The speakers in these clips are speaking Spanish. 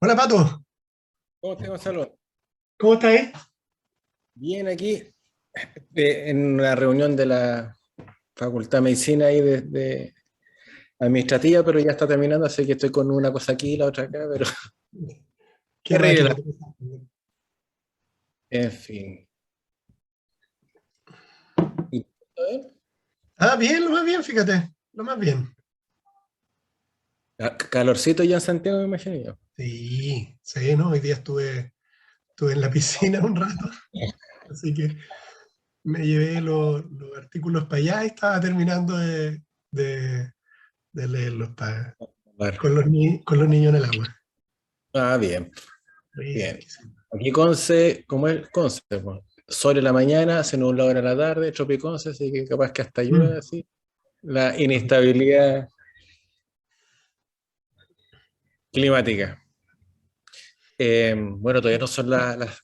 Hola Pato, ¿Cómo estás, Gonzalo? ¿cómo estás? Bien, aquí en una reunión de la Facultad de Medicina ahí de administrativa, pero ya está terminando, así que estoy con una cosa aquí y la otra acá, pero Qué terrible. máquina. En fin. ¿Y tú, Bien, lo más bien, fíjate, lo más bien. calorcito ya en Santiago, me imagino yo. Sí, sí, ¿no? Hoy día estuve en la piscina un rato, así que me llevé los artículos para allá y estaba terminando de, de leerlos Claro. con los niños en el agua. Bien, bien. Riquísimo. Aquí Conce, ¿cómo es Conce? Pues, sol en la mañana, se nubla ahora en la tarde, Tropiconce, así que capaz que hasta llueve Mm. así. La inestabilidad climática. Bueno, todavía no son las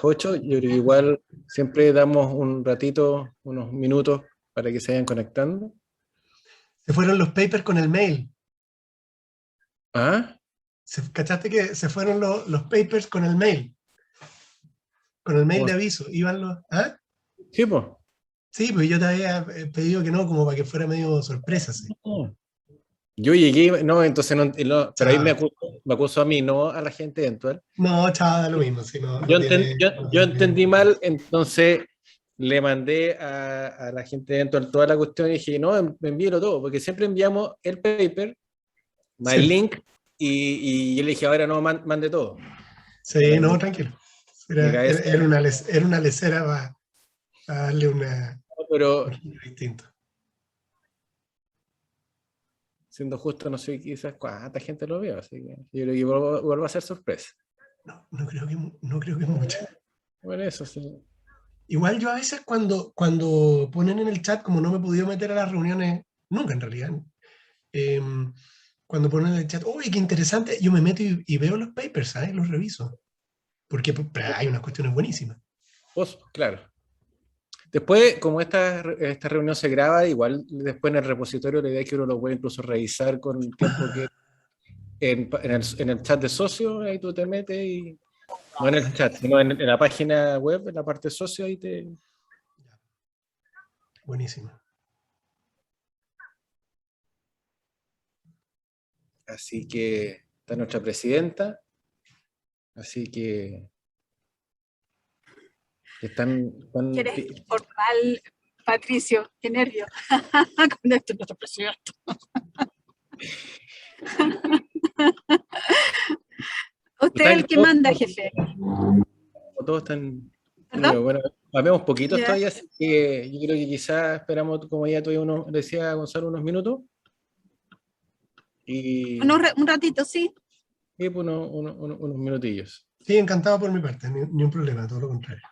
8. Yo creo que igual siempre damos un ratito, unos minutos para que se vayan conectando. Se fueron los papers con el mail. ¿Ah? ¿Cachaste que se fueron los papers con el mail? Con el mail ¿Cómo? de aviso. Iban los. ¿Ah? Sí, pues. Sí, pues yo te había pedido que no, como para que fuera medio sorpresa, sí. No. Yo llegué, no, entonces no, pero ahí Chao. me acusó a mí, no a la gente eventual. No, chao, da lo mismo, si no tiene, no Yo tiene mayor entendí importancia. mal, entonces le mandé a la gente eventual toda la cuestión y dije, no, envíelo todo, porque siempre enviamos el paper, más el Sí, link, y yo le dije, ahora no, mande todo. sí, no, tranquilo. Mi Era, era, cabeza. era una, era una lecera para darle un Pero giro distinto. siendo justo, no sé quizás cuánta gente lo vio, así que yo creo que vuelvo a ser sorpresa. No, no creo que mucho. Bueno, eso sí. Igual yo a veces cuando ponen en el chat, como no me he podido meter a las reuniones, nunca en realidad, em, cuando ponen en el chat, uy, qué interesante, yo me meto y veo los papers, ¿sabes? Los reviso, porque hay unas cuestiones buenísimas. Vos, claro. Después, como esta reunión se graba, igual después en el repositorio la idea es que uno lo puede incluso revisar con el tiempo que en el chat de socio, ahí tú te metes y no en el chat, sino en la página web, en la parte socio, ahí te. Buenísimo. Así que está nuestra presidenta, así que están. ¿Quieres formal, Patricio? Qué nervio. Con esto nuestro presidente. Usted es el que manda, jefe. Todos están. ¿Perdón? Bueno, habemos poquitos Ya. todavía, así que yo creo que quizás esperamos, como ya todavía uno decía Gonzalo, unos minutos y, Un ratito, sí. y pues, unos minutillos. Sí, encantado por mi parte, ni un problema, todo lo contrario.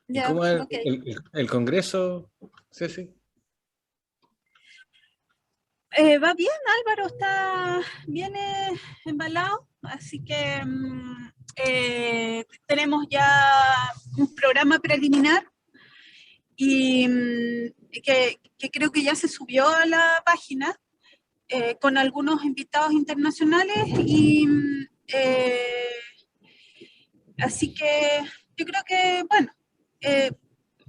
¿Y Ya, cómo es ok. el Congreso, Ceci? Va bien, Álvaro está bien embalado, así que tenemos ya un programa preliminar y que creo que ya se subió a la página con algunos invitados internacionales y así que yo creo que, bueno,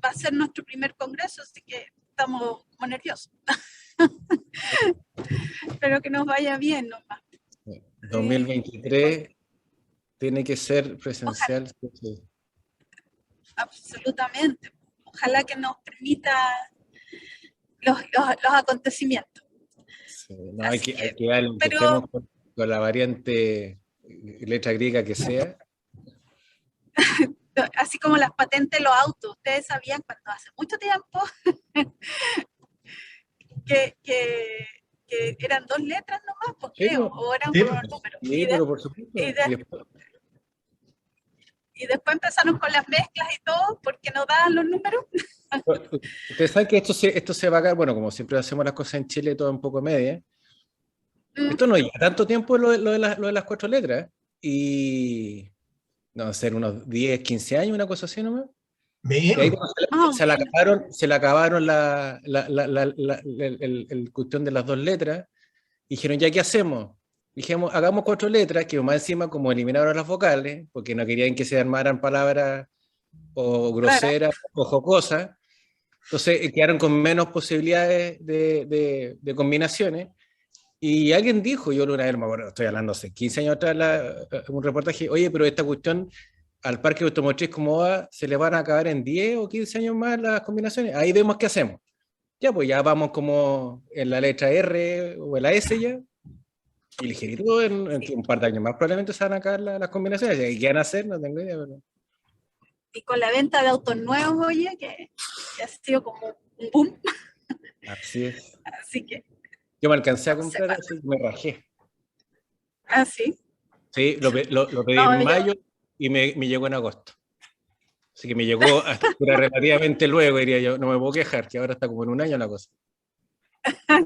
va a ser nuestro primer congreso, así que estamos como nerviosos. Espero que nos vaya bien nomás. 2023 tiene que ser Ojalá, presencial. Sí. absolutamente. Ojalá que nos permita los acontecimientos. Sí, no, Así hay que, que darle, aunque pero estemos con la variante letra griega que sea. así como las patentes de los autos, ustedes sabían cuando hace mucho tiempo que, que, que eran 2 letras nomás, pues Sí, creo, pues, o eran Sí, puros pues, números. sí, pero por Y, supuesto. de, y después empezaron con las mezclas y todo, porque no daban los números. Ustedes saben que esto se va a caer, bueno, como siempre hacemos las cosas en Chile, todo un poco media. Mm. Esto no lleva tanto tiempo lo de las 4 letras. Y no sé, en unos 10, 15 años, una cosa así nomás. Y ahí menos. cuando Más o menos. se le acabaron el cuestión de las 2 letras, y dijeron, ¿ya qué hacemos? dijimos, hagamos 4 letras, que más encima como eliminaron las vocales, porque no querían que se armaran palabras o Rara. groseras o jocosas, entonces quedaron con menos posibilidades de combinaciones. Y alguien dijo, yo una vez, me acuerdo, estoy hablando hace 15 años atrás, un reportaje, oye, pero esta cuestión al parque automotriz como va, se le van a acabar en 10 o 15 años más las combinaciones. Ahí vemos qué hacemos. Ya, pues ya vamos como en la letra R o en la S ya. Y ligerito, en un par de años más probablemente se van a acabar las combinaciones. ¿Qué quieren hacer? No tengo idea. Pero... Y con la venta de autos nuevos, oye, que ha sido como un boom. Así es. Así que, Yo me alcancé a no se comprar, pasa. así que me rajé. Así. Sí, lo pedí No, en yo, mayo y me llegó en agosto. Así que me llegó hasta relativamente luego, diría yo. No me puedo quejar, que ahora está como en un año la cosa.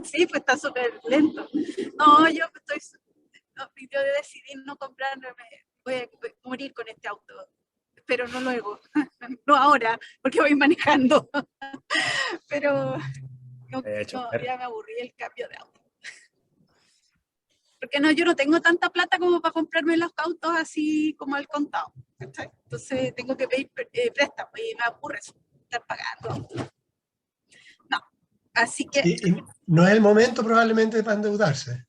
sí, pues está súper lento. No, yo estoy, no, yo decidí no comprarme, voy a morir con este auto, pero no luego, no ahora, porque voy manejando, pero no, ya me aburrí el cambio de auto. Porque no, yo no tengo tanta plata como para comprarme los autos así como al contado. ¿Cachai? Entonces tengo que pedir préstamo y me aburre eso, estar pagando. No, así que... Y no es el momento probablemente para endeudarse.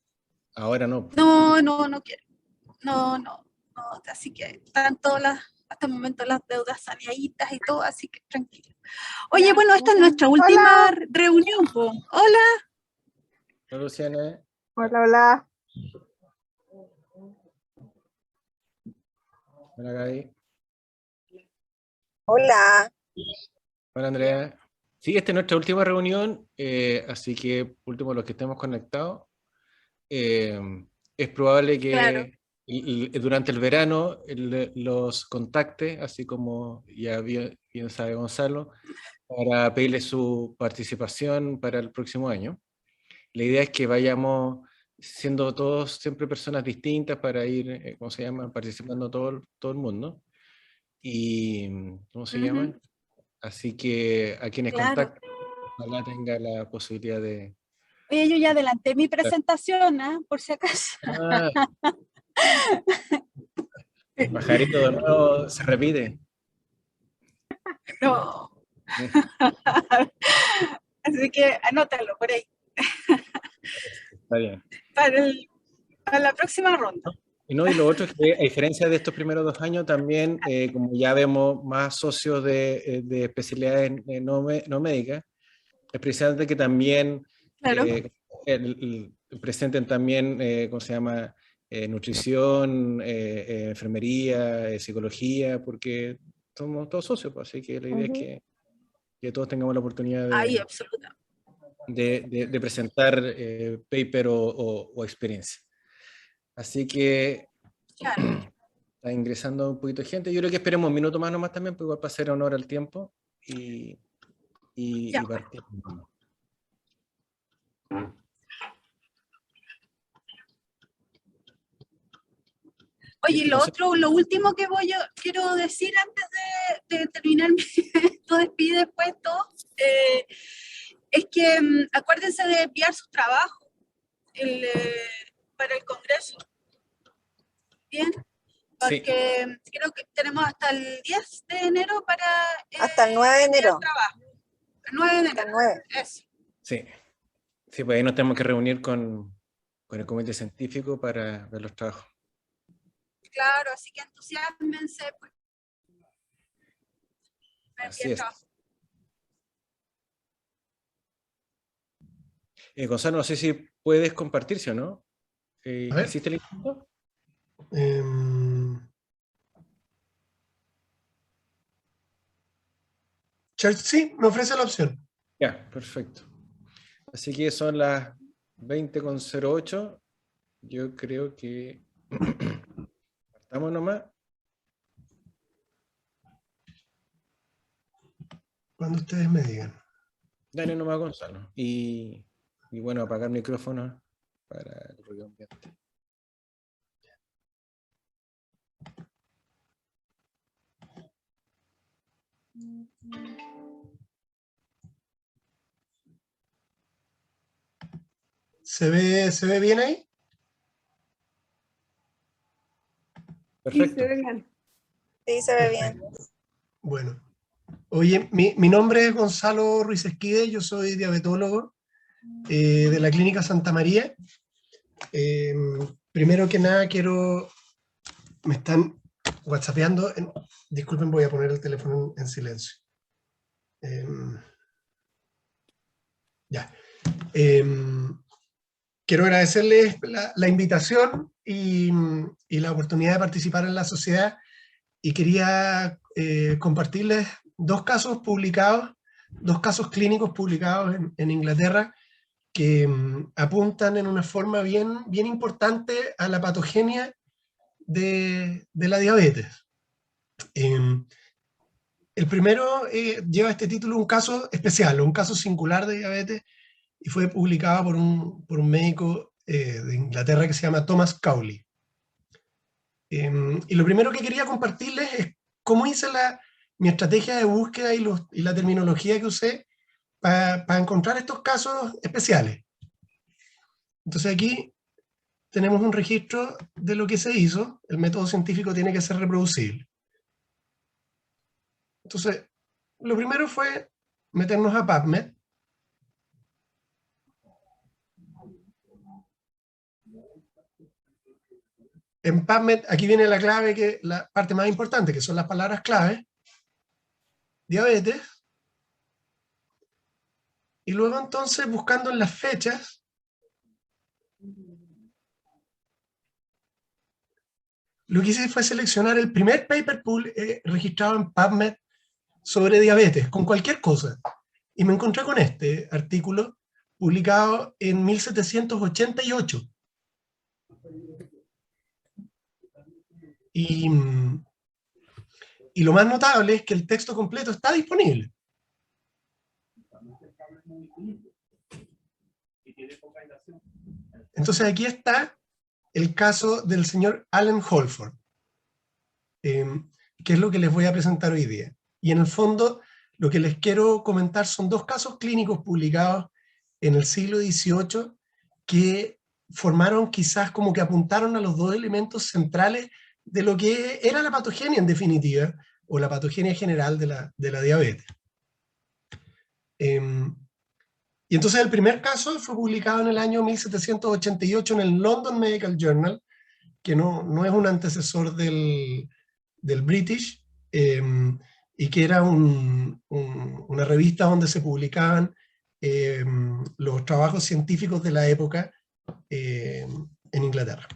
Ahora no. No quiero. No. Así que están todas hasta el momento las deudas saneaditas y todo, así que tranquilo. Oye, bueno, esta es nuestra última reunión, po. Hola. Hola, Luciana. Hola. Hola, Gaby. Hola. Hola, Andrea. Sí, esta es nuestra última reunión, así que, último, los que estemos conectados, es probable que Claro. durante el verano los contacte, así como ya bien sabe Gonzalo, para pedirle su participación para el próximo año. La idea es que vayamos siendo todos siempre personas distintas para ir, ¿cómo se llama?, participando todo el mundo. Y, ¿cómo se llama? Así que a quienes Claro. contacten, ojalá tenga la posibilidad de... Oye, yo ya adelanté mi presentación, ¿eh? Por si acaso. Ah, el pajarito de nuevo se repite. No. Así que anótalo por ahí. Está bien. Para la próxima ronda. Y no, y lo otro es que, a diferencia de estos primeros 2 años, también, como ya vemos más socios de especialidades no médicas, es precisamente que también Claro. presenten también, ¿cómo se llama?, nutrición, enfermería, psicología, porque somos todos socios, pues, así que la idea es que todos tengamos la oportunidad Ahí, absolutamente. de presentar paper o experiencia. Así que Claro. está ingresando un poquito de gente. Yo creo que esperemos un minuto más nomás también, pues igual para hacer honor al tiempo y partir. Oye, lo último que quiero decir antes de terminar esto despide después todo, es que acuérdense de enviar sus trabajos para el Congreso. Bien, porque creo que tenemos hasta el 10 de enero para... hasta el 9 de enero. Trabajo. El 9 de enero. Hasta el 9. Eso. Sí, pues ahí nos tenemos que reunir con el comité científico para ver los trabajos. Claro, así que entusiasmense. Pues. Así es. Gonzalo, no sé si puedes compartirse o no. ¿Hiciste el intento? Sí, me ofrece la opción. Ya, perfecto. Así que son las 20:08. Yo creo que partamos nomás. Cuando ustedes me digan. Dale nomás, Gonzalo. Y bueno, apagar el micrófono para el ruido ambiente. ¿Se ve bien ahí? Perfecto. Sí, se ve bien. Bueno, oye, mi nombre es Gonzalo Ruiz Esquide, yo soy diabetólogo de la Clínica Santa María. Primero que nada me están whatsappeando, disculpen, voy a poner el teléfono en silencio. Ya. Quiero agradecerles la invitación y la oportunidad de participar en la sociedad, y quería compartirles dos casos clínicos publicados en Inglaterra que apuntan en una forma bien importante a la patogenia de la diabetes. El primero lleva este título, un caso especial, un caso singular de diabetes, y fue publicado por un médico de Inglaterra que se llama Thomas Cowley. Y lo primero que quería compartirles es cómo hice mi estrategia de búsqueda y la terminología que usé para encontrar estos casos especiales. Entonces aquí tenemos un registro de lo que se hizo. El método científico tiene que ser reproducible. Entonces, lo primero fue meternos a PubMed. En PubMed, aquí viene la clave, la parte más importante, que son las palabras clave. Diabetes. Y luego entonces, buscando en las fechas, lo que hice fue seleccionar el primer paper registrado en PubMed sobre diabetes, con cualquier cosa. Y me encontré con este artículo publicado en 1788. Y lo más notable es que el texto completo está disponible. Entonces aquí está el caso del señor Allen Holford, que es lo que les voy a presentar hoy día. Y en el fondo, lo que les quiero comentar son dos casos clínicos publicados en el siglo XVIII que formaron, quizás como que apuntaron a los dos elementos centrales de lo que era la patogenia en definitiva, o la patogenia general de la diabetes. Y entonces el primer caso fue publicado en el año 1788 en el London Medical Journal, que no es un antecesor del British, y que era una revista donde se publicaban los trabajos científicos de la época en Inglaterra.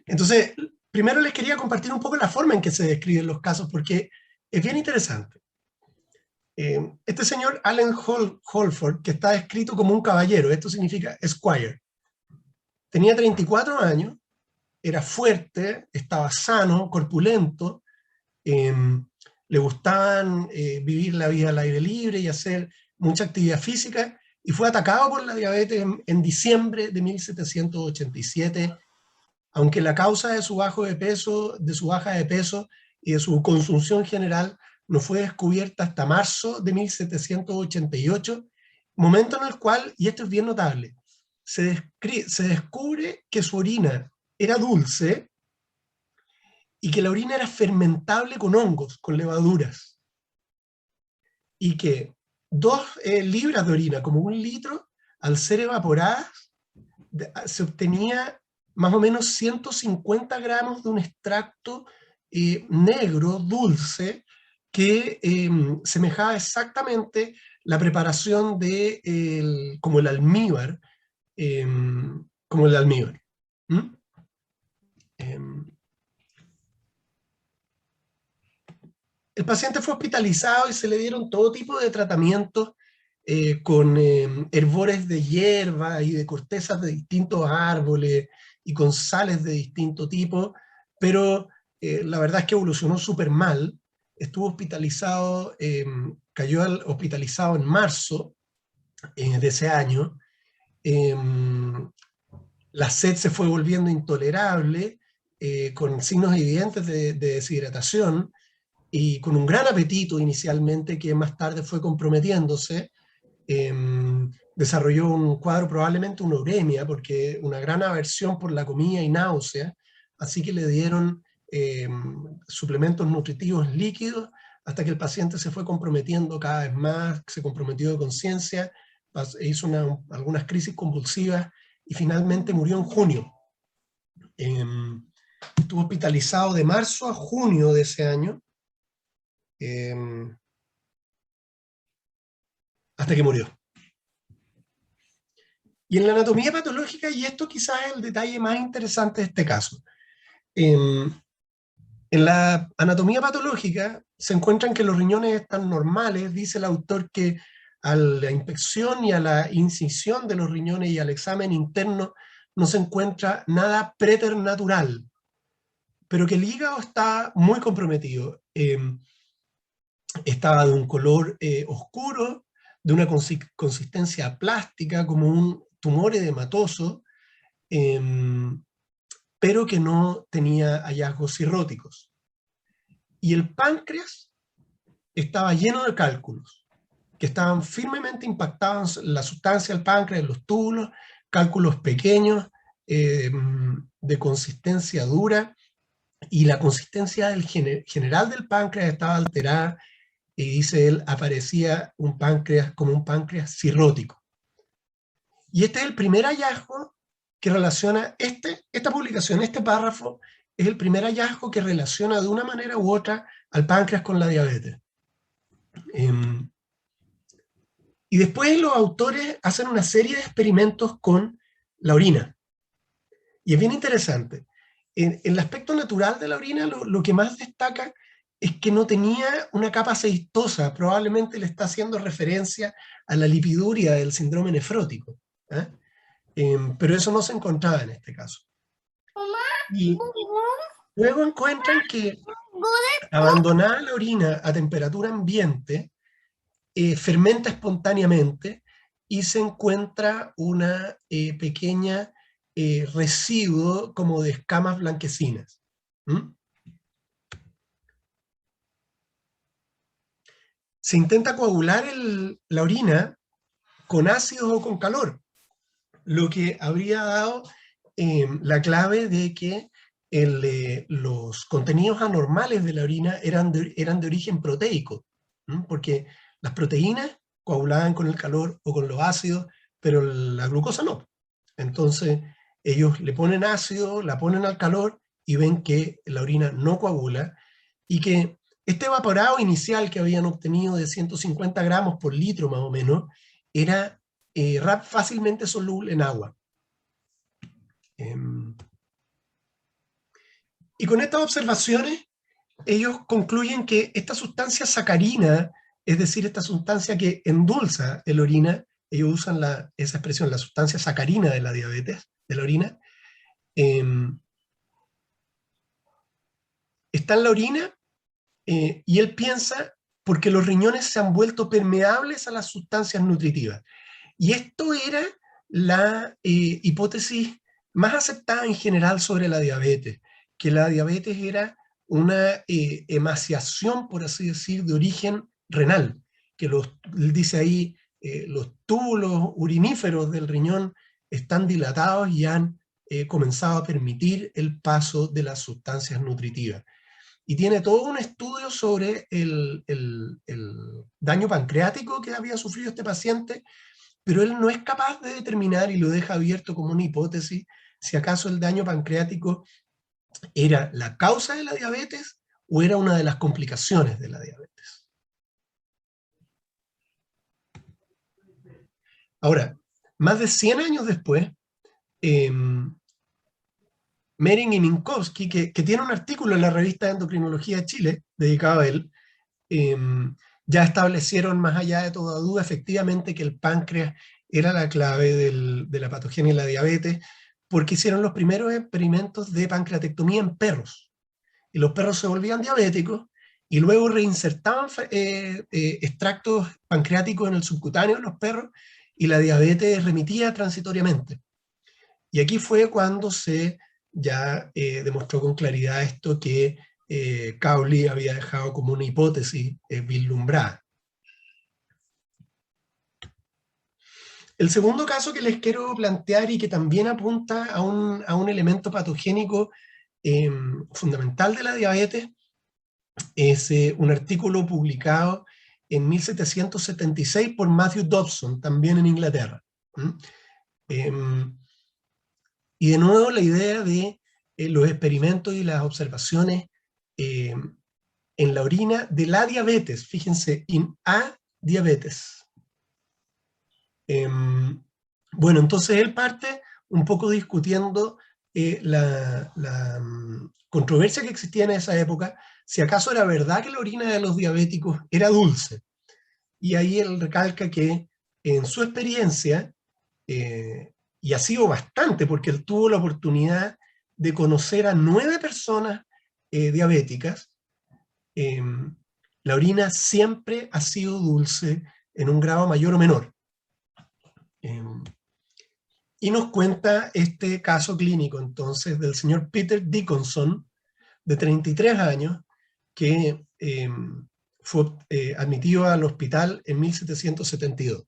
Entonces, primero les quería compartir un poco la forma en que se describen los casos, porque es bien interesante. Este señor Allen Holford, que está descrito como un caballero, esto significa Esquire, tenía 34 años, era fuerte, estaba sano, corpulento, le gustaban vivir la vida al aire libre y hacer mucha actividad física, y fue atacado por la diabetes en diciembre de 1787, aunque la causa de su baja de peso y de su consunción general no fue descubierta hasta marzo de 1788, momento en el cual, y esto es bien notable, se descubre que su orina era dulce y que la orina era fermentable con hongos, con levaduras, y que 2 libras de orina, como 1 litro, al ser evaporadas, se obtenía más o menos 150 gramos de un extracto negro, dulce, que semejaba exactamente la preparación como el almíbar. El paciente fue hospitalizado y se le dieron todo tipo de tratamientos con herbores de hierba y de cortezas de distintos árboles y con sales de distinto tipo, pero la verdad es que evolucionó súper mal. Estuvo hospitalizado, cayó hospitalizado en marzo de ese año. La sed se fue volviendo intolerable, con signos evidentes de deshidratación, y con un gran apetito inicialmente que más tarde fue comprometiéndose. Desarrolló un cuadro, probablemente una uremia, porque una gran aversión por la comida y náusea, así que le dieron suplementos nutritivos líquidos, hasta que el paciente se fue comprometiendo cada vez más, se comprometió de conciencia, hizo algunas crisis convulsivas, y finalmente murió en junio. Estuvo hospitalizado de marzo a junio de ese año, hasta que murió. Y en la anatomía patológica, y esto quizás es el detalle más interesante de este caso, en la anatomía patológica se encuentran que los riñones están normales. Dice el autor que a la inspección y a la incisión de los riñones y al examen interno no se encuentra nada preternatural, pero que el hígado está muy comprometido. Estaba de un color oscuro, de una consistencia plástica, como un tumor edematoso, pero que no tenía hallazgos cirróticos. Y el páncreas estaba lleno de cálculos, que estaban firmemente impactados en la sustancia del páncreas, en los túbulos, cálculos pequeños, de consistencia dura, y la consistencia general del páncreas estaba alterada, y dice él, aparecía un páncreas como un páncreas cirrótico. Y este es el primer hallazgo que relaciona, esta publicación, este párrafo, es el primer hallazgo que relaciona de una manera u otra al páncreas con la diabetes. Y después los autores hacen una serie de experimentos con la orina. Y es bien interesante. En el aspecto natural de la orina, lo que más destaca es que no tenía una capa aceitosa. Probablemente le está haciendo referencia a la lipiduria del síndrome nefrótico, ¿eh? Pero eso no se encontraba en este caso. Y luego encuentran que abandonada la orina a temperatura ambiente, fermenta espontáneamente, y se encuentra una pequeña residuo como de escamas blanquecinas. Se intenta coagular la orina con ácidos o con calor, lo que habría dado la clave de que los contenidos anormales de la orina eran de origen proteico, porque las proteínas coagulaban con el calor o con los ácidos, pero la glucosa no. Entonces ellos le ponen ácido, la ponen al calor y ven que la orina no coagula, y que este evaporado inicial que habían obtenido de 150 gramos por litro más o menos, era fácilmente soluble en agua. Y con estas observaciones, ellos concluyen que esta sustancia sacarina, es decir, esta sustancia que endulza la orina, ellos usan esa expresión, la sustancia sacarina de la diabetes, de la orina, está en la orina, y él piensa porque los riñones se han vuelto permeables a las sustancias nutritivas. Y esto era la hipótesis más aceptada en general sobre la diabetes, que la diabetes era una emaciación, por así decir, de origen renal, que dice ahí, los túbulos uriníferos del riñón están dilatados y han comenzado a permitir el paso de las sustancias nutritivas. Y tiene todo un estudio sobre el daño pancreático que había sufrido este paciente, pero él no es capaz de determinar, y lo deja abierto como una hipótesis, si acaso el daño pancreático era la causa de la diabetes o era una de las complicaciones de la diabetes. Ahora, más de 100 años después, Mering y Minkowski, que tiene un artículo en la revista de Endocrinología de Chile dedicado a él, ya establecieron, más allá de toda duda, efectivamente que el páncreas era la clave de la patogenia y la diabetes, porque hicieron los primeros experimentos de pancreatectomía en perros. Y los perros se volvían diabéticos, y luego reinsertaban extractos pancreáticos en el subcutáneo de los perros, y la diabetes remitía transitoriamente. Y aquí fue cuando se ya demostró con claridad esto que Cowley había dejado como una hipótesis vislumbrada. El segundo caso que les quiero plantear, y que también apunta a un elemento patogénico fundamental de la diabetes es un artículo publicado en 1776 por Matthew Dobson, también en Inglaterra. Y de nuevo la idea de los experimentos y las observaciones en la orina de la diabetes, fíjense, in a diabetes. Bueno, entonces él parte un poco discutiendo la controversia que existía en esa época, si acaso era verdad que la orina de los diabéticos era dulce. Y ahí él recalca que en su experiencia, y ha sido bastante porque él tuvo la oportunidad de conocer a 9 personas diabéticas, la orina siempre ha sido dulce en un grado mayor o menor. Y nos cuenta este caso clínico entonces del señor Peter Dickinson, de 33 años, que fue admitido al hospital en 1772.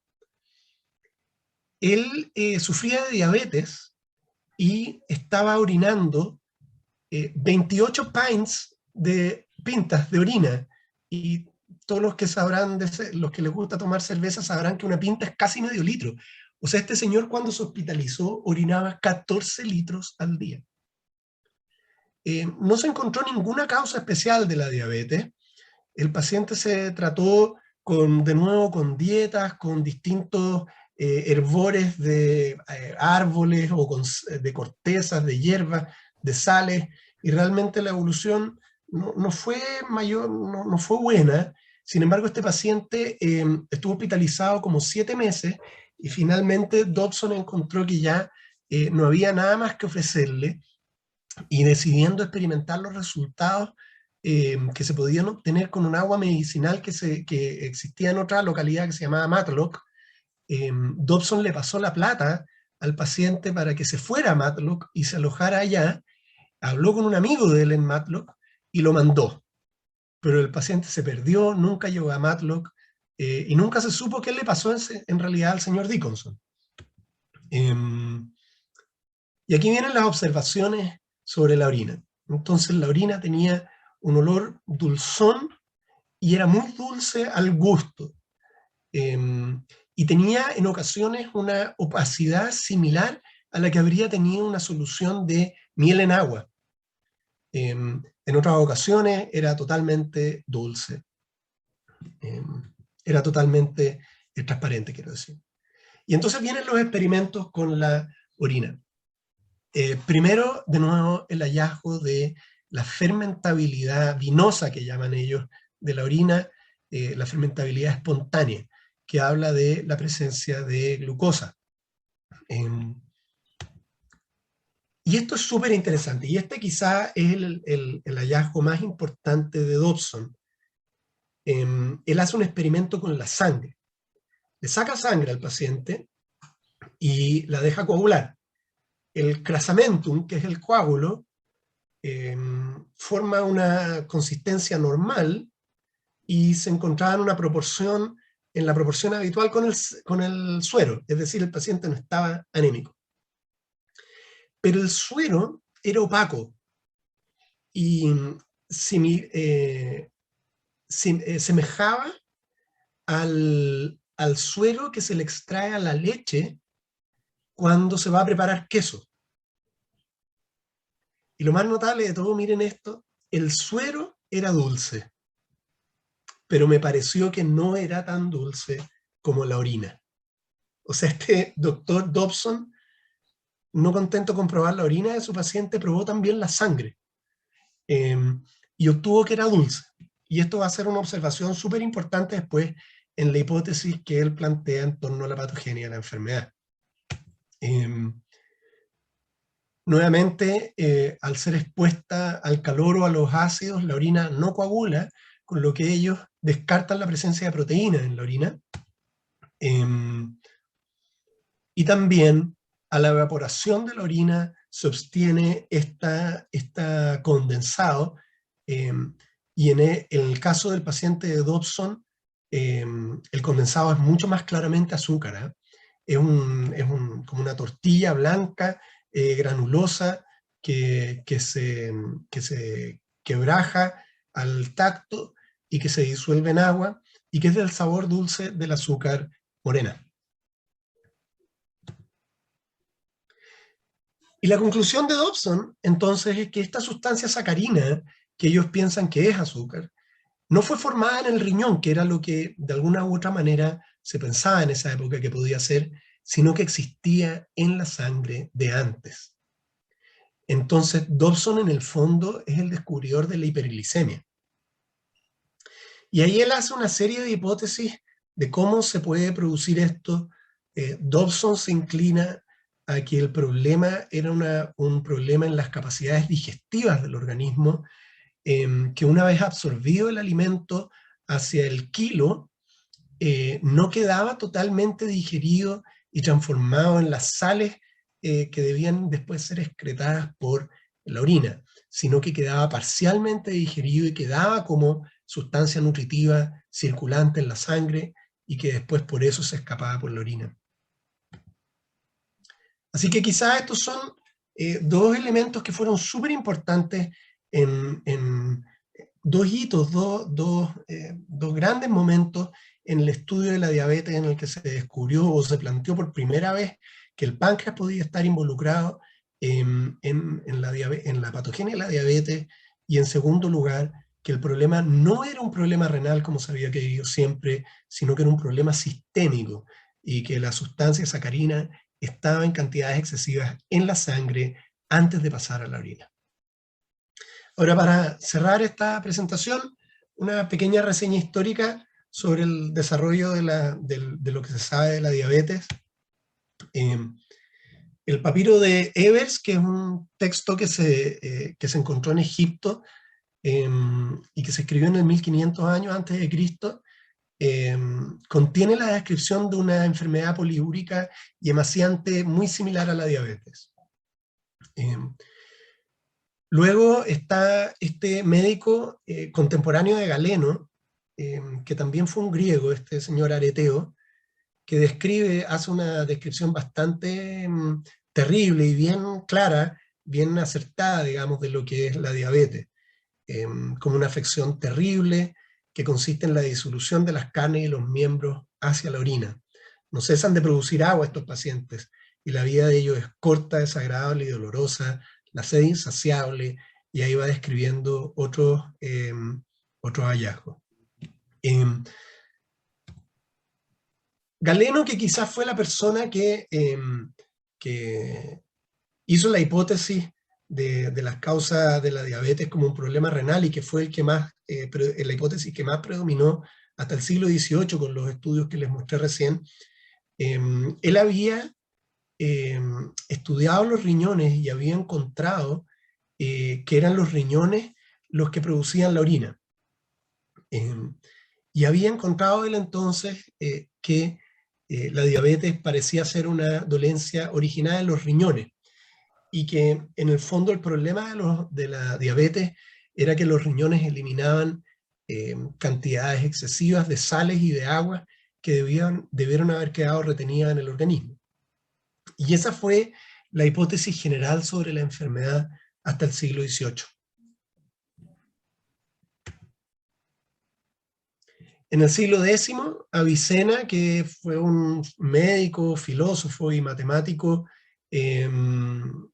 Él sufría de diabetes y estaba orinando 28 pintas de orina, y todos los que sabrán, los que les gusta tomar cerveza sabrán que una pinta es casi medio litro. O sea, este señor cuando se hospitalizó orinaba 14 litros al día. No se encontró ninguna causa especial de la diabetes. El paciente se trató de nuevo con dietas, con distintos herbores de árboles o de cortezas, de hierbas, de sales, y realmente la evolución no fue mayor, no fue buena. Sin embargo, este paciente estuvo hospitalizado como 7 meses y finalmente Dobson encontró que ya no había nada más que ofrecerle, y decidiendo experimentar los resultados que se podían obtener con un agua medicinal que existía en otra localidad que se llamaba Matlock, Dobson le pasó la plata al paciente para que se fuera a Matlock y se alojara allá. Habló con un amigo de él en Matlock y lo mandó. Pero el paciente se perdió, nunca llegó a Matlock, y nunca se supo qué le pasó en realidad al señor Dickinson. Y aquí vienen las observaciones sobre la orina. Entonces la orina tenía un olor dulzón y era muy dulce al gusto. Y tenía en ocasiones una opacidad similar a la que habría tenido una solución de miel en agua. En otras ocasiones era totalmente dulce. Era totalmente transparente, quiero decir. Y entonces vienen los experimentos con la orina. Primero, de nuevo, el hallazgo de la fermentabilidad vinosa, que llaman ellos, de la orina, la fermentabilidad espontánea, que habla de la presencia de glucosa. Y esto es súper interesante, y este quizá es el hallazgo más importante de Dobson. Él hace un experimento con la sangre. Le saca sangre al paciente y la deja coagular. El crasamentum, que es el coágulo, forma una consistencia normal y se encontraba en una proporción, en la proporción habitual con el suero, es decir, el paciente no estaba anémico. Pero el suero era opaco y semejaba al suero que se le extrae a la leche cuando se va a preparar queso. Y lo más notable de todo, miren esto, el suero era dulce, pero me pareció que no era tan dulce como la orina. O sea, este doctor Dobson, no contento con probar la orina de su paciente, probó también la sangre, y obtuvo que era dulce. Y esto va a ser una observación súper importante después en la hipótesis que él plantea en torno a la patogenia de la enfermedad. Nuevamente, al ser expuesta al calor o a los ácidos, la orina no coagula, con lo que ellos descartan la presencia de proteínas en la orina. Y también a la evaporación de la orina se obtiene esta condensado, y en el caso del paciente de Dobson, el condensado es mucho más claramente azúcar, ¿eh? Es como una tortilla blanca, granulosa, que se quebraja al tacto y que se disuelve en agua, y que es del sabor dulce del azúcar morena. Y la conclusión de Dobson, entonces, es que esta sustancia sacarina, que ellos piensan que es azúcar, no fue formada en el riñón, que era lo que de alguna u otra manera se pensaba en esa época que podía ser, sino que existía en la sangre de antes. Entonces, Dobson en el fondo es el descubridor de la hiperglicemia. Y ahí él hace una serie de hipótesis de cómo se puede producir esto. Dobson se inclina a que el problema era un problema en las capacidades digestivas del organismo, que una vez absorbido el alimento hacia el kilo, no quedaba totalmente digerido y transformado en las sales que debían después ser excretadas por la orina, sino que quedaba parcialmente digerido y quedaba como sustancia nutritiva circulante en la sangre, y que después por eso se escapaba por la orina. Así que quizás estos son dos elementos que fueron súper importantes en dos hitos, dos grandes momentos en el estudio de la diabetes, en el que se descubrió o se planteó por primera vez que el páncreas podía estar involucrado en la patogenia de la diabetes, y en segundo lugar, que el problema no era un problema renal como se había creído siempre, sino que era un problema sistémico, y que la sustancia sacarina estaba en cantidades excesivas en la sangre antes de pasar a la orina. Ahora, para cerrar esta presentación, una pequeña reseña histórica sobre el desarrollo de lo que se sabe de la diabetes. El papiro de Ebers, que es un texto que se encontró en Egipto y que se escribió en el 1500 años antes de Cristo, contiene la descripción de una enfermedad poliúrica y emaciante muy similar a la diabetes. Luego está este médico contemporáneo de Galeno, que también fue un griego, este señor Areteo, que hace una descripción bastante terrible y bien clara, bien acertada, digamos, de lo que es la diabetes, como una afección terrible que consiste en la disolución de las carnes y los miembros hacia la orina. No cesan de producir agua estos pacientes, y la vida de ellos es corta, desagradable y dolorosa, la sed insaciable, y ahí va describiendo otros hallazgos. Galeno, que quizás fue la persona que hizo la hipótesis de las causas de la diabetes como un problema renal, y que fue el que más, la hipótesis que más predominó hasta el siglo XVIII con los estudios que les mostré recién. Él había estudiado los riñones y había encontrado que eran los riñones los que producían la orina. Y había encontrado él entonces que la diabetes parecía ser una dolencia originada en los riñones, y que en el fondo el problema de la diabetes era que los riñones eliminaban cantidades excesivas de sales y de agua que debieron haber quedado retenidas en el organismo. Y esa fue la hipótesis general sobre la enfermedad hasta el siglo XVIII. En el siglo X, Avicena, que fue un médico, filósofo y matemático del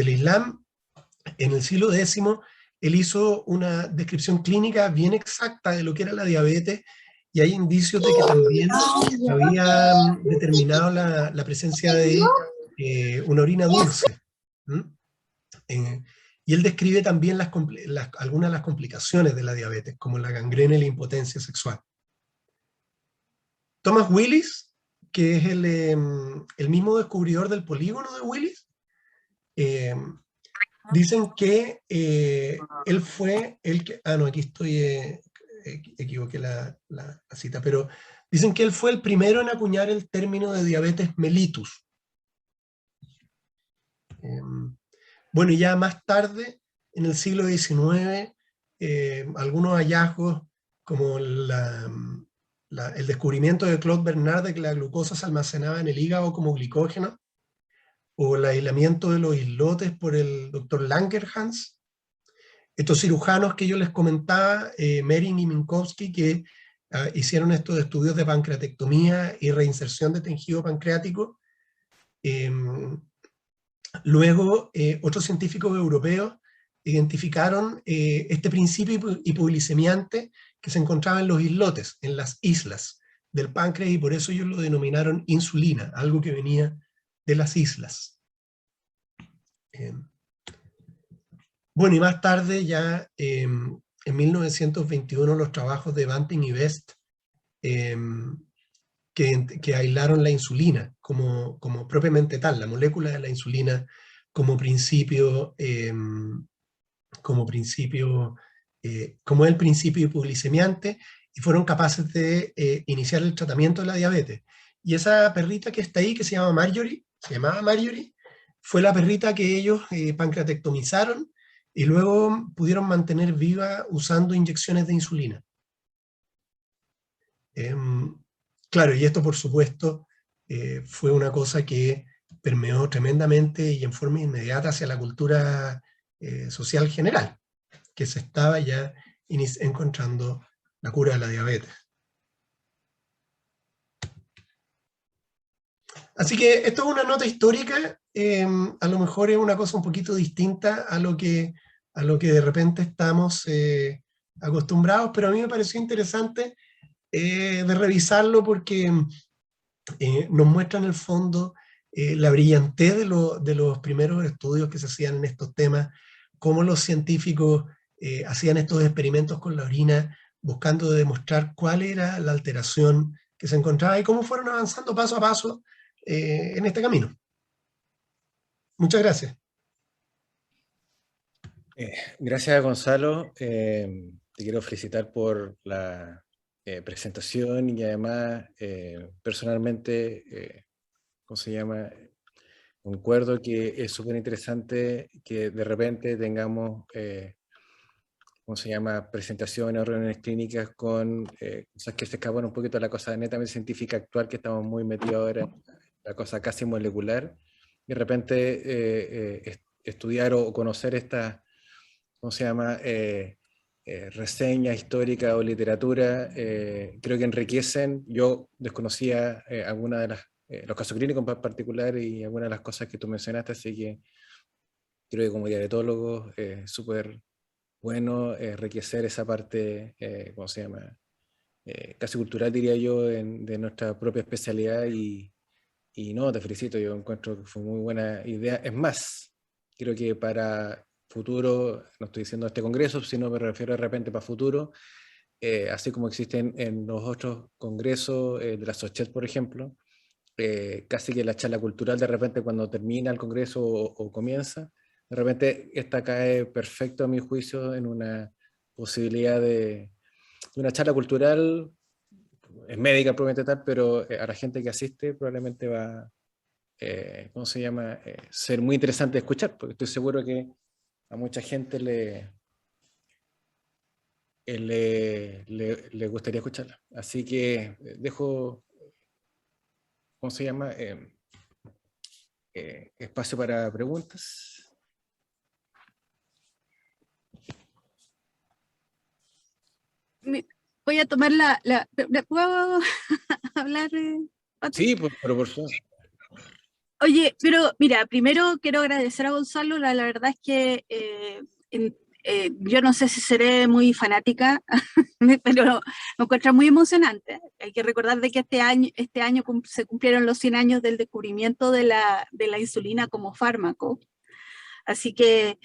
Islam, en el siglo X, él hizo una descripción clínica bien exacta de lo que era la diabetes, y hay indicios de que también había determinado la presencia de una orina dulce. Y él describe también algunas de las complicaciones de la diabetes, como la gangrena y la impotencia sexual. Thomas Willis, que es el mismo descubridor del polígono de Willis, dicen que él fue el que... no, aquí estoy... equivoqué la cita, pero dicen que él fue el primero en acuñar el término de diabetes mellitus. Bueno, y ya más tarde, en el siglo XIX, algunos hallazgos, como el descubrimiento de Claude Bernard de que la glucosa se almacenaba en el hígado como glicógeno, o el aislamiento de los islotes por el doctor Langerhans. Estos cirujanos que yo les comentaba, Mering y Minkowski, que hicieron estos estudios de pancreatectomía y reinserción de tejido pancreático. Luego, otros científicos europeos identificaron este principio hipoglicemiante que se encontraba en los islotes, en las islas del páncreas, y por eso ellos lo denominaron insulina, algo que venía de las islas. Bueno, y más tarde, ya en 1921, los trabajos de Banting y Best, que aislaron la insulina como propiamente tal, la molécula de la insulina como principio, como el principio hipoglicemiante, y fueron capaces de iniciar el tratamiento de la diabetes. Y esa perrita que está ahí, que se llamaba Marjorie, fue la perrita que ellos pancreatectomizaron y luego pudieron mantener viva usando inyecciones de insulina. Claro, y esto por supuesto fue una cosa que permeó tremendamente y en forma inmediata hacia la cultura social general, que se estaba ya encontrando la cura de la diabetes. Así que esto es una nota histórica, a lo mejor es una cosa un poquito distinta a lo que de repente estamos acostumbrados, pero a mí me pareció interesante de revisarlo porque nos muestra en el fondo la brillantez de los primeros estudios que se hacían en estos temas, cómo los científicos hacían estos experimentos con la orina, buscando demostrar cuál era la alteración que se encontraba y cómo fueron avanzando paso a paso en este camino. Muchas gracias. Gracias, Gonzalo. Te quiero felicitar por la presentación y además personalmente, ¿cómo se llama? Concuerdo que es súper interesante que de repente tengamos, ¿cómo se llama? Presentaciones o reuniones clínicas con cosas que se escapan un poquito de la cosa netamente científica actual, que estamos muy metidos ahora, la cosa casi molecular. Y de repente estudiar o conocer estas, ¿cómo se llama? Reseña histórica o literatura, creo que enriquecen. Yo desconocía algunas de los casos clínicos en particular y algunas de las cosas que tú mencionaste, así que creo que como diabetólogo es súper bueno enriquecer esa parte, ¿cómo se llama? Casi cultural, diría yo, de nuestra propia especialidad y no, te felicito, yo encuentro que fue muy buena idea. Es más, creo que para futuro, no estoy diciendo este congreso, sino me refiero de repente para futuro, así como existen en los otros congresos de la SOCHET, por ejemplo, casi que la charla cultural de repente cuando termina el congreso o comienza, de repente esta cae perfecto a mi juicio en una posibilidad de una charla cultural, es médica probablemente tal, pero a la gente que asiste probablemente va, ¿cómo se llama? Ser muy interesante de escuchar, porque estoy seguro que a mucha gente le gustaría escucharla. Así que dejo, ¿cómo se llama? Espacio para preguntas. Voy a tomar ¿puedo hablar? Sí, pero por favor. Oye, pero mira, primero quiero agradecer a Gonzalo, la verdad es que yo no sé si seré muy fanática, pero me encuentro muy emocionante. Hay que recordar de que este año se cumplieron los 100 años del descubrimiento de la insulina como fármaco, así que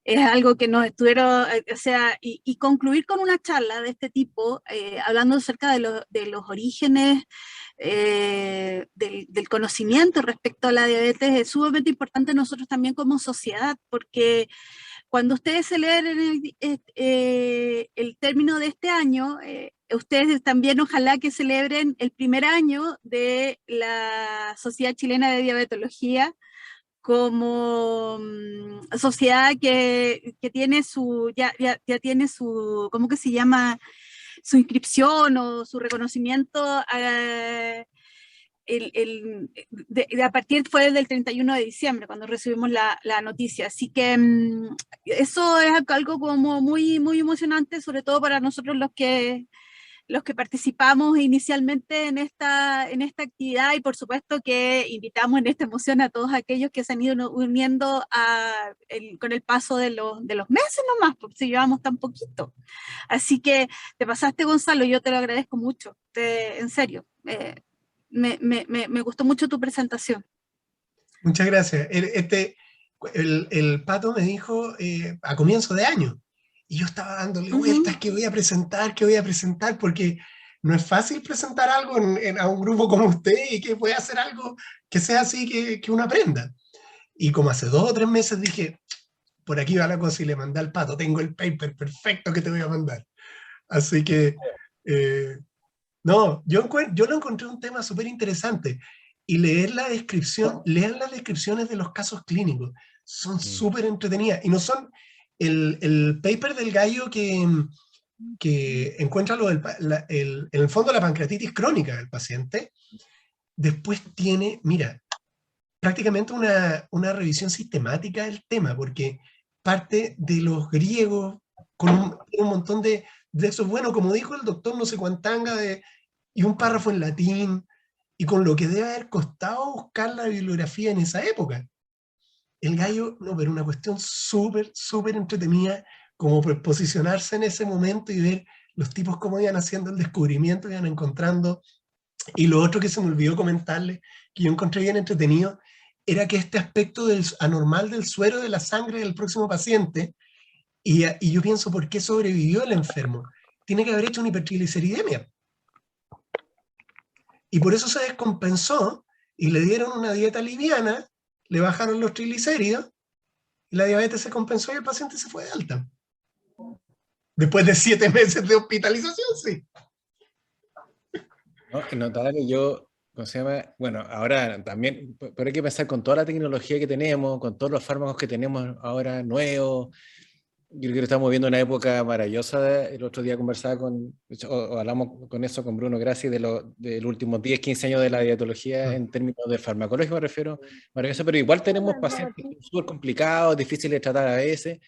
es algo que nos estuvieron, o sea, y concluir con una charla de este tipo, hablando acerca de los orígenes del conocimiento respecto a la diabetes, es sumamente importante nosotros también como sociedad, porque cuando ustedes celebren el término de este año, ustedes también ojalá que celebren el primer año de la Sociedad Chilena de Diabetología, como sociedad que tiene ya tiene su, ¿cómo que se llama? Su inscripción o su reconocimiento a partir fue del 31 de diciembre cuando recibimos la noticia. Así que eso es algo como muy, muy emocionante, sobre todo para nosotros los que participamos inicialmente en esta actividad, y por supuesto que invitamos en esta emoción a todos aquellos que se han ido uniendo con el paso de los meses nomás, porque si llevamos tan poquito. Así que te pasaste, Gonzalo, yo te lo agradezco mucho, en serio. Me gustó mucho tu presentación. Muchas gracias. El Pato me dijo a comienzo de año, y yo estaba dándole vueltas, que voy a presentar, porque no es fácil presentar algo a un grupo como usted y que pueda hacer algo que sea así, que uno aprenda. Y como hace 2 o 3 meses dije, por aquí va la cosa, y le mandé al Pato, tengo el paper perfecto que te voy a mandar. Así que, no, yo lo encontré un tema súper interesante. Y lean las descripciones de los casos clínicos. Son súper entretenidas. Y no son el paper del gallo que encuentra en el fondo la pancreatitis crónica del paciente. Después tiene, mira, prácticamente una revisión sistemática del tema, porque parte de los griegos con un montón de esos, bueno, como dijo el doctor no sé cuántanga, y un párrafo en latín, y con lo que debe haber costado buscar la bibliografía en esa época. El gallo, no, pero una cuestión súper, súper entretenida, como por posicionarse en ese momento y ver los tipos cómo iban haciendo el descubrimiento, iban encontrando. Y lo otro que se me olvidó comentarle, que yo encontré bien entretenido, era que este aspecto anormal del suero de la sangre del próximo paciente, y yo pienso, ¿por qué sobrevivió el enfermo? Tiene que haber hecho una hipertrigliceridemia. Y por eso se descompensó, y le dieron una dieta liviana, le bajaron los triglicéridos, y la diabetes se compensó y el paciente se fue de alta. Después de 7 meses de hospitalización, sí. No, es notable, ¿cómo se llama? Bueno, ahora también, pero hay que pensar con toda la tecnología que tenemos, con todos los fármacos que tenemos ahora nuevos. Yo creo que estamos viendo una época maravillosa. El otro día conversaba o hablamos con eso con Bruno Grassi de los últimos 10, 15 años de la dietología en términos de farmacología, me refiero, maravillosa, pero igual tenemos pacientes súper complicados, difíciles de tratar a veces.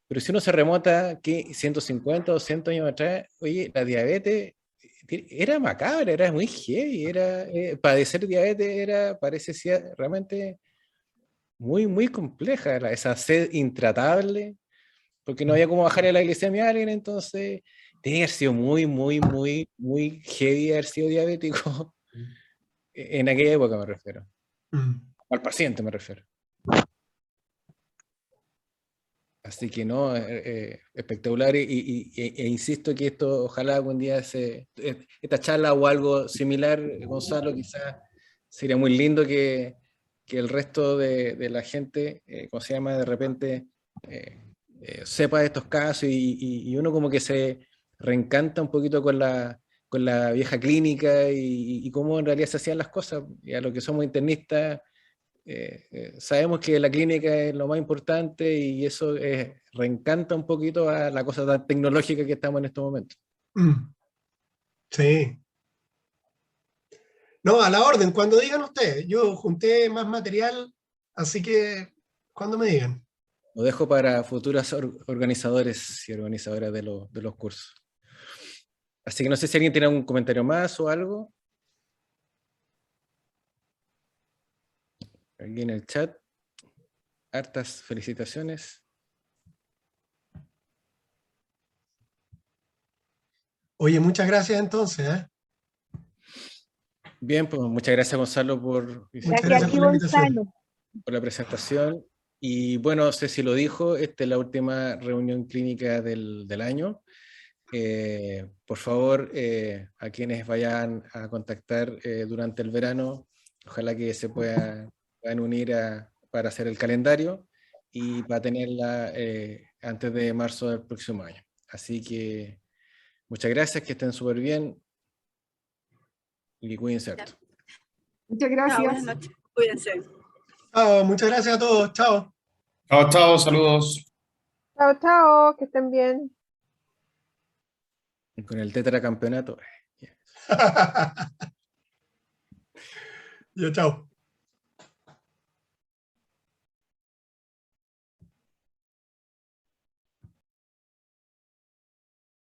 Pero si uno se remota que 150 o 200 años atrás, oye, la diabetes era macabra, era muy heavy, padecer diabetes parecía realmente muy, muy compleja, esa sed intratable, porque no había cómo bajarle la glicemia a alguien, entonces tenía que haber sido muy, muy, muy, muy heavy haber sido diabético en aquella época, me refiero. Al paciente me refiero. Así que no, espectacular, e insisto que esto, ojalá algún día esta charla o algo similar, Gonzalo, quizás sería muy lindo que el resto de la gente, ¿cómo se llama?, de repente sepa de estos casos, y uno como que se reencanta un poquito con la vieja clínica y cómo en realidad se hacían las cosas. Y a lo que somos internistas, sabemos que la clínica es lo más importante, y eso reencanta un poquito a la cosa tan tecnológica que estamos en estos momentos. Sí. No, a la orden, cuando digan ustedes. Yo junté más material, así que cuando me digan. Lo dejo para futuros organizadores y organizadoras de los cursos. Así que no sé si alguien tiene algún comentario más o algo. Aquí en el chat. Hartas felicitaciones. Oye, muchas gracias entonces. Bien, pues muchas gracias, Gonzalo, por la invitación. Por la presentación. Y bueno, no sé si lo dijo, esta es la última reunión clínica del año. Por favor, a quienes vayan a contactar durante el verano, ojalá que se puedan unir para hacer el calendario y para tenerla antes de marzo del próximo año. Así que muchas gracias, que estén súper bien y cuídense harto. Muchas gracias. Buenas noches. Cuídense. Muchas gracias a todos. Chao. Chao, chao, saludos. Chao, chao, que estén bien. Con el tetracampeonato. Yo, chao.